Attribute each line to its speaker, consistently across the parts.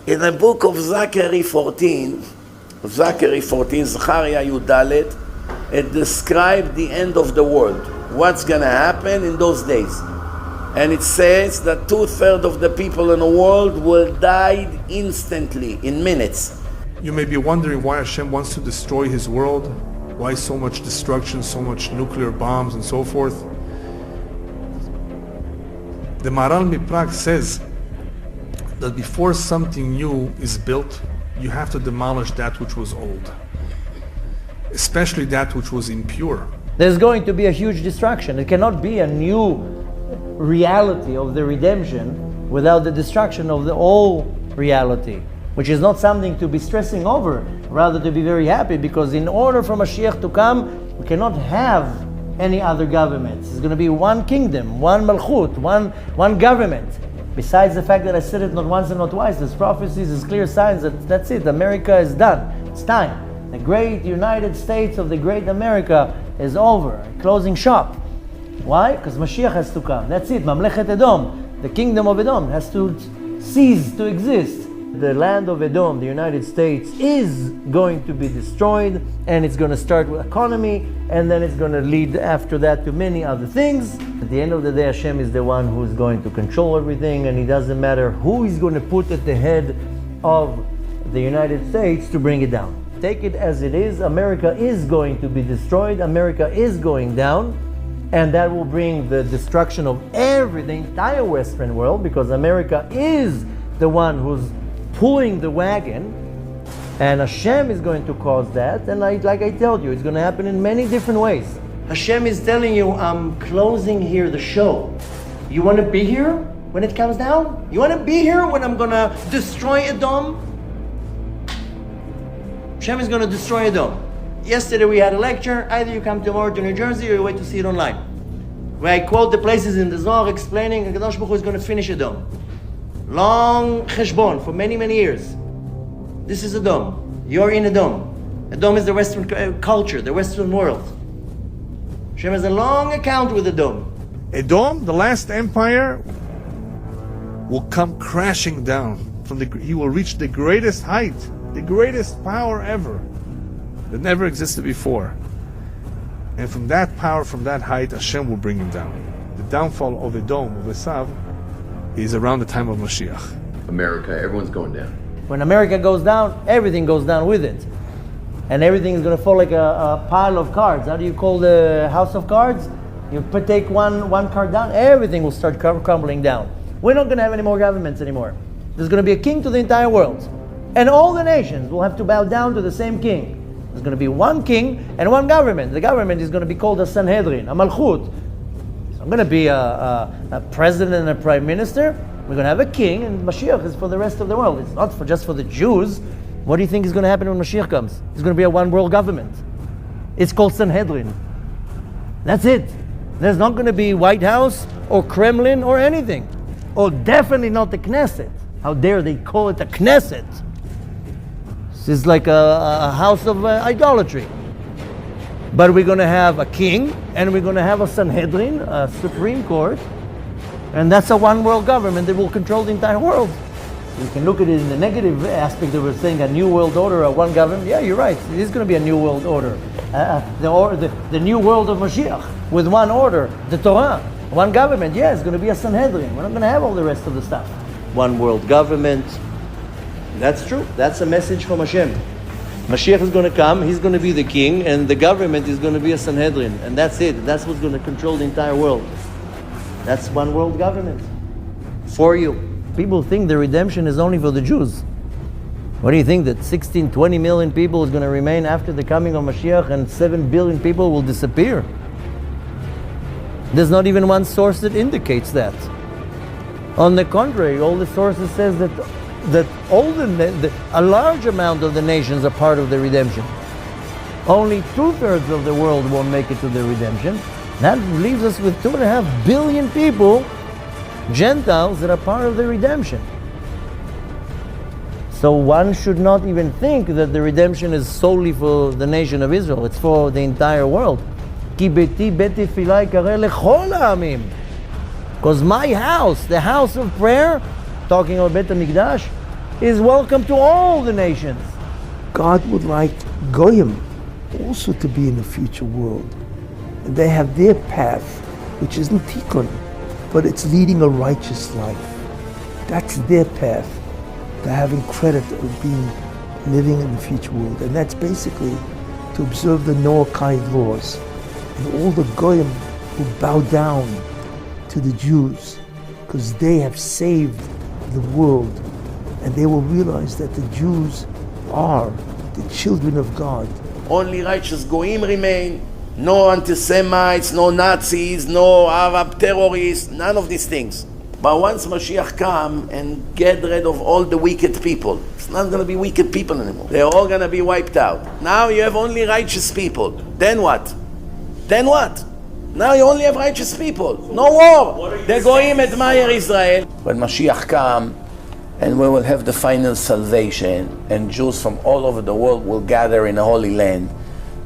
Speaker 1: In the book of Zachary 14, Zechariah Yudalet, it describes the end of the world. What's going to happen in those days. And it says that 2/3 of the people in the world will die instantly, in minutes.
Speaker 2: You may be wondering why Hashem wants to destroy his world, why so much destruction, so much nuclear bombs and so forth. The Maharal Miprag says that before something new is built, you have to demolish that which was old, especially that which was impure.
Speaker 3: There's going to be a huge destruction. It cannot be a new reality of the redemption without the destruction of the old reality, which is not something to be stressing over, rather to be very happy, because in order for Mashiach to come, we cannot have any other governments. It's going to be one kingdom, one malchut, one government. Besides the fact that I said it not once and not twice, there's prophecies, there's clear signs that that's it, America is done. It's time. The great United States of the great America is over, closing shop. Why? Because Mashiach has to come. That's it, Mamlechet Edom, the kingdom of Edom has to cease to exist. The land of Edom, the United States, is going to be destroyed, and it's going to start with economy, and then it's going to lead after that to many other things. At the end of the day, Hashem is the one who's going to control everything, and it doesn't matter who he's going to put at the head of the United States to bring it down. Take it as it is. America is going to be destroyed. America is going down, and that will bring the destruction of everything, the entire Western world, because America is the one who's pulling the wagon, and Hashem is going to cause that. And like I told you, it's going to happen in many different ways. Hashem is telling you, I'm closing here the show. You want to be here when it comes down? You want to be here when I'm going to destroy Edom? Hashem is going to destroy Edom. Yesterday we had a lecture. Either you come tomorrow to New Jersey or you wait to see it online, where I quote the places in the Zohar explaining HaKadosh Baruch Hu is going to finish Edom. Long cheshbon for many, many years. This is Edom. You're in Edom. Edom is the Western culture, the Western world. Hashem has a long account with Edom.
Speaker 2: Edom, the last empire, will come crashing down. He will reach the greatest height, the greatest power ever that never existed before. And from that power, from that height, Hashem will bring him down. The downfall of Edom, of Esav, is around the time of Mashiach.
Speaker 4: America, everyone's going down.
Speaker 3: When America goes down, everything goes down with it. And everything is going to fall like a pile of cards. How do you call the house of cards? You take one card down, everything will start crumbling down. We're not going to have any more governments anymore. There's going to be a king to the entire world. And all the nations will have to bow down to the same king. There's going to be one king and one government. The government is going to be called a Sanhedrin, a Malchut. It's not going to be a president and a prime minister. We're going to have a king, and Mashiach is for the rest of the world. It's not just for the Jews. What do you think is going to happen when Mashiach comes? It's going to be a one world government. It's called Sanhedrin. That's it. There's not going to be White House or Kremlin or anything. Or definitely not the Knesset. How dare they call it a Knesset? This is like a house of idolatry. But we're going to have a king, and we're going to have a Sanhedrin, a Supreme Court, and that's a one world government that will control the entire world. You can look at it in the negative aspect of it, saying a new world order, a one government. Yeah, you're right. It is going to be a new world order. The new world of Mashiach with one order, the Torah, one government. Yeah, it's going to be a Sanhedrin. We're not going to have all the rest of the stuff. One world government. That's true. That's a message from Hashem. Mashiach is going to come. He's going to be the king, and the government is going to be a Sanhedrin, and that's it. That's what's going to control the entire world. That's one world government for you. People think the redemption is only for the Jews. What do you think, that 16, 20 million people is going to remain after the coming of Mashiach and 7 billion people will disappear? There's not even one source that indicates that. On the contrary, all the sources says that a large amount of the nations are part of the redemption. Only 2/3 of the world won't make it to the redemption. That leaves us with 2.5 billion people, Gentiles, that are part of the redemption. So one should not even think that the redemption is solely for the nation of Israel. It's for the entire world. Because my house, the house of prayer, talking about Bet HaMikdash, is welcome to all the nations.
Speaker 4: God would like Goyim also to be in the future world. And they have their path, which isn't tikkun, but it's leading a righteous life. That's their path. They're having credit of living in the future world. And that's basically to observe the Noahide laws. And all the Goyim who bow down to the Jews, because they have saved the world. And they will realize that the Jews are the children of God.
Speaker 1: Only righteous Goyim remain. No anti-Semites, no Nazis, no Arab terrorists, none of these things. But once Mashiach come and get rid of all the wicked people, it's not going to be wicked people anymore. They're all going to be wiped out. Now you have only righteous people. Then what? Then what? Now you only have righteous people. No war. The Goyim admire Israel. When Mashiach come, and we will have the final salvation, and Jews from all over the world will gather in the Holy Land.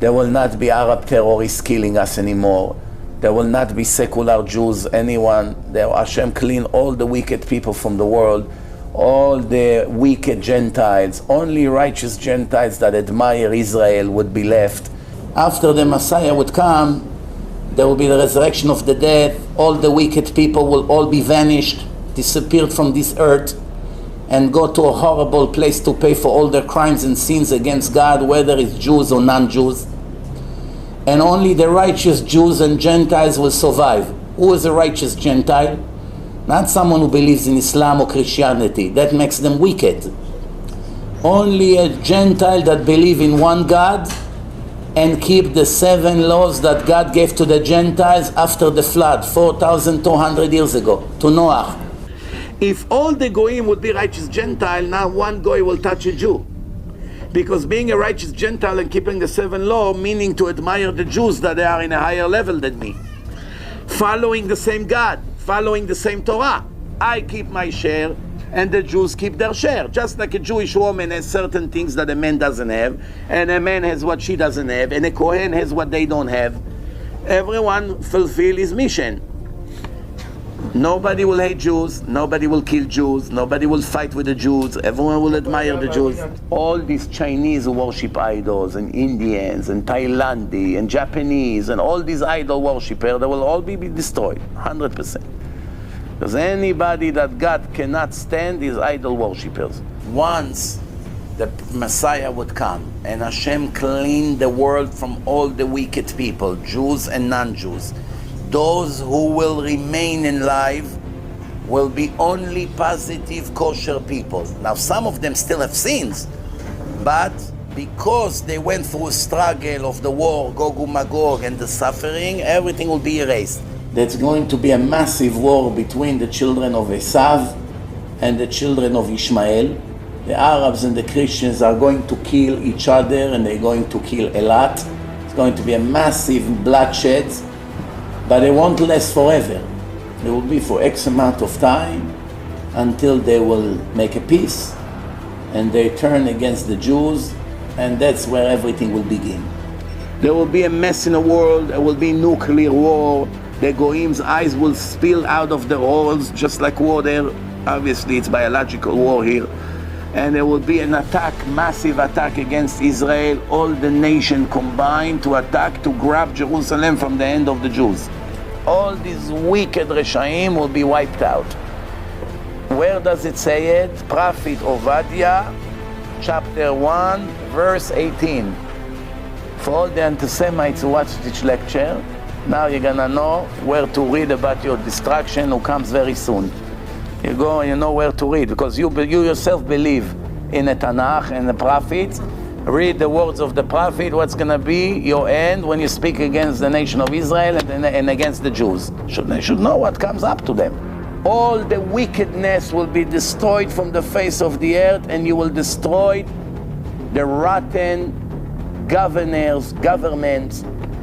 Speaker 1: There will not be Arab terrorists killing us anymore. There will not be secular Jews, anyone. There, Hashem clean all the wicked people from the world, all the wicked Gentiles. Only righteous Gentiles that admire Israel would be left. After the Messiah would come, there will be the resurrection of the dead. All the wicked people will all be vanished, disappeared from this earth, and go to a horrible place to pay for all their crimes and sins against God, whether it's Jews or non-Jews. And only the righteous Jews and Gentiles will survive. Who is a righteous Gentile? Not someone who believes in Islam or Christianity. That makes them wicked. Only a Gentile that believes in one God and keep the 7 laws that God gave to the Gentiles after the flood 4,200 years ago, to Noah. If all the Goyim would be righteous Gentile, now one Goy will touch a Jew. Because being a righteous Gentile and keeping the 7 laws, meaning to admire the Jews that they are in a higher level than me. Following the same God, following the same Torah. I keep my share and the Jews keep their share. Just like a Jewish woman has certain things that a man doesn't have, and a man has what she doesn't have, and a Kohen has what they don't have. Everyone fulfill his mission. Nobody will hate Jews, nobody will kill Jews, nobody will fight with the Jews, everyone will admire the Jews. All these Chinese who worship idols, and Indians, and Thailandese, and Japanese, and all these idol worshippers, they will all be destroyed, 100%. Because anybody that God cannot stand is idol worshippers. Once the Messiah would come, and Hashem clean the world from all the wicked people, Jews and non-Jews, those who will remain in life will be only positive, kosher people. Now, some of them still have sins, but because they went through a struggle of the war, Gog and Magog, and the suffering, everything will be erased. There's going to be a massive war between the children of Esav and the children of Ishmael. The Arabs and the Christians are going to kill each other, and they're going to kill a lot. It's going to be a massive bloodshed. But it won't last forever. It will be for X amount of time until they will make a peace and they turn against the Jews, and that's where everything will begin. There will be a mess in the world, there will be nuclear war, the Goyim's eyes will spill out of their holes just like water. Obviously it's biological war here. And there will be an attack, massive attack against Israel, all the nation combined to attack, to grab Jerusalem from the hand of the Jews. All these wicked Reshaim will be wiped out. Where does it say it? Prophet Ovadia, chapter 1, verse 18. For all the anti-Semites who watch this lecture, now you're gonna know where to read about your destruction who comes very soon. You go and you know where to read, because you yourself believe in the Tanakh and the prophets. Read the words of the prophet, what's going to be your end when you speak against the nation of Israel and against the Jews. They should know what comes up to them. All the wickedness will be destroyed from the face of the earth, and you will destroy the rotten governments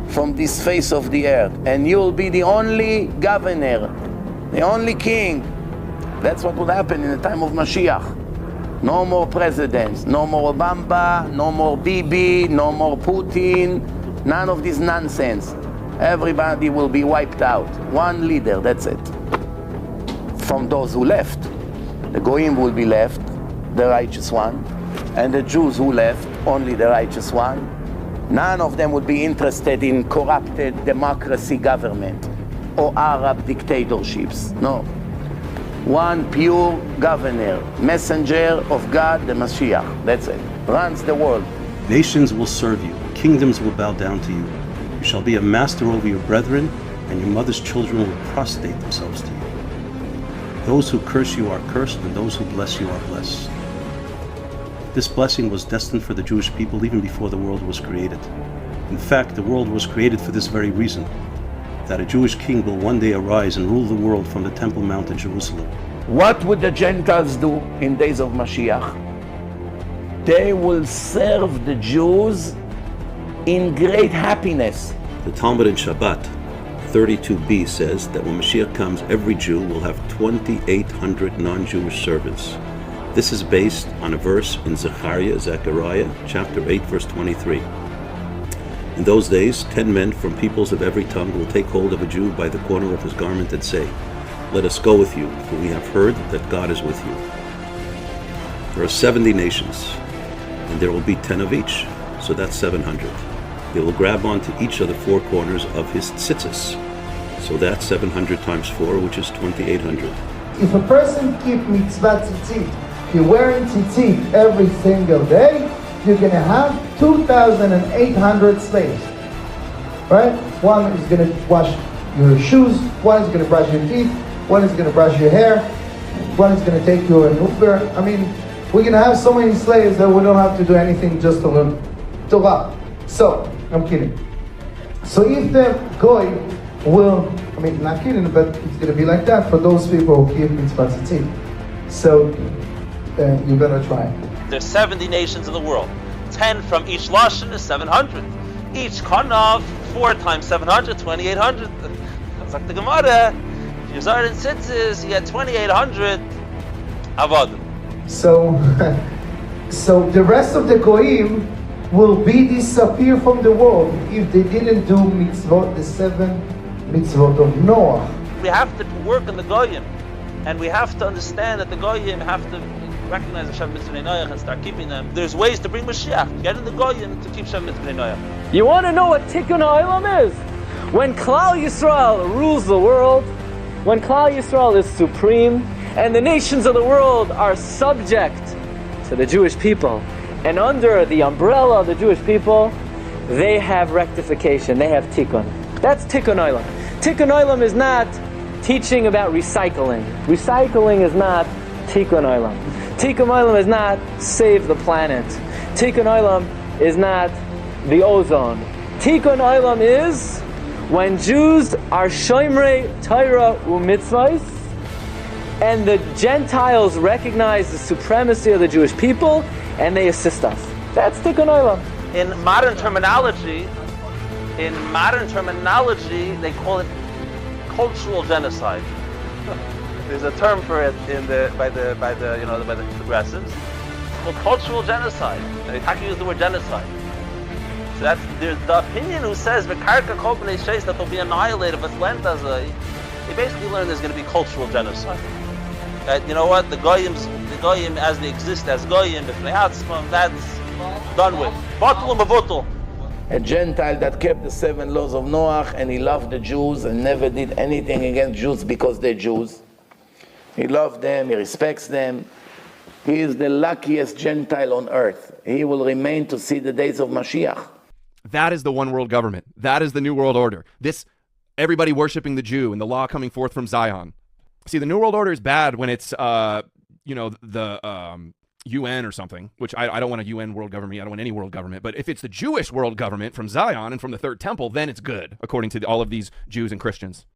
Speaker 1: from this face of the earth. And you will be the only governor, the only king. That's what will happen in the time of Mashiach. No more presidents, no more Obama, no more Bibi, no more Putin, none of this nonsense. Everybody will be wiped out. One leader, that's it. From those who left, the Goyim will be left, the righteous one, and the Jews who left, only the righteous one. None of them would be interested in corrupted democracy government or Arab dictatorships. No. One pure governor, messenger of God, the Mashiach. That's it. Runs the world.
Speaker 5: Nations will serve you. Kingdoms will bow down to you. You shall be a master over your brethren, and your mother's children will prostrate themselves to you. Those who curse you are cursed, and those who bless you are blessed. This blessing was destined for the Jewish people even before the world was created. In fact, the world was created for this very reason, that a Jewish king will one day arise and rule the world from the Temple Mount in Jerusalem.
Speaker 1: What would the Gentiles do in days of Mashiach? They will serve the Jews in great happiness.
Speaker 5: The Talmud in Shabbat 32b says that when Mashiach comes, every Jew will have 2,800 non-Jewish servants. This is based on a verse in Zechariah chapter 8, verse 23. In those days, 10 men from peoples of every tongue will take hold of a Jew by the corner of his garment and say, "Let us go with you, for we have heard that God is with you." There are 70 nations, and there will be 10 of each, so that's 700. They will grab onto each of the four corners of his tzitzis, so that's 700 times 4, which is 2,800.
Speaker 6: If a person keep mitzvah tzitzit, you're wearing tzitzit every single day, you're going to have 2,800 slaves, right? One is going to wash your shoes, one is going to brush your teeth, one is going to brush your hair, one is going to take you an Uber. I mean, we're going to have so many slaves that we don't have to do anything just to learn Torah. So, I'm kidding. So if the goy will, I mean, not kidding, but it's going to be like that for those people who keep mitzvah tzitzit. So, you better try it.
Speaker 7: There's 70 nations in the world. 10 from each Lashon is 700. Each Kanav, 4 times 700, 2,800. That's like the Gemara. If you're Zard and Tzitzis, you get 2,800 Avodim.
Speaker 6: So, so the rest of the Goyim will disappear from the world if they didn't do mitzvot, the 7 mitzvot of Noah.
Speaker 7: We have to work on the Goyim. And we have to understand that the Goyim have to recognize Hashem Mitzvah Noach and start keeping them. There's ways to bring Mashiach. Get in the Goyim to keep Hashem Mitzvah Noach.
Speaker 8: You want to know what Tikkun Olam is? When Klal Yisrael rules the world, when Klal Yisrael is supreme, and the nations of the world are subject to the Jewish people, and under the umbrella of the Jewish people, they have rectification, they have Tikkun. That's Tikkun Olam. Tikkun Olam is not teaching about recycling. Recycling is not Tikkun Olam. Tikkun Olam is not save the planet. Tikkun Olam is not the ozone. Tikkun Olam is when Jews are Shomrei Torah u'mitzvos, and the Gentiles recognize the supremacy of the Jewish people, and they assist us. That's Tikkun Olam.
Speaker 7: In modern terminology, they call it cultural genocide. There's a term for it by the progressives. It's called cultural genocide. They actually use the word genocide. So that's there's the opinion who says that they'll be annihilated if land does a. They basically learn there's going to be cultural genocide. That you know what the goyim as they exist as goyim, that's done with. Batul u'mavutul.
Speaker 1: A Gentile that kept the 7 laws of Noach, and he loved the Jews and never did anything against Jews because they're Jews. He loved them, he respects them. He is the luckiest Gentile on earth. He will remain to see the days of Mashiach.
Speaker 9: That is the one world government. That is the new world order. This, everybody worshiping the Jew and the law coming forth from Zion. See, the new world order is bad when it's, the UN or something, which I don't want a UN world government. I don't want any world government. But if it's the Jewish world government from Zion and from the Third Temple, then it's good, according to all of these Jews and Christians.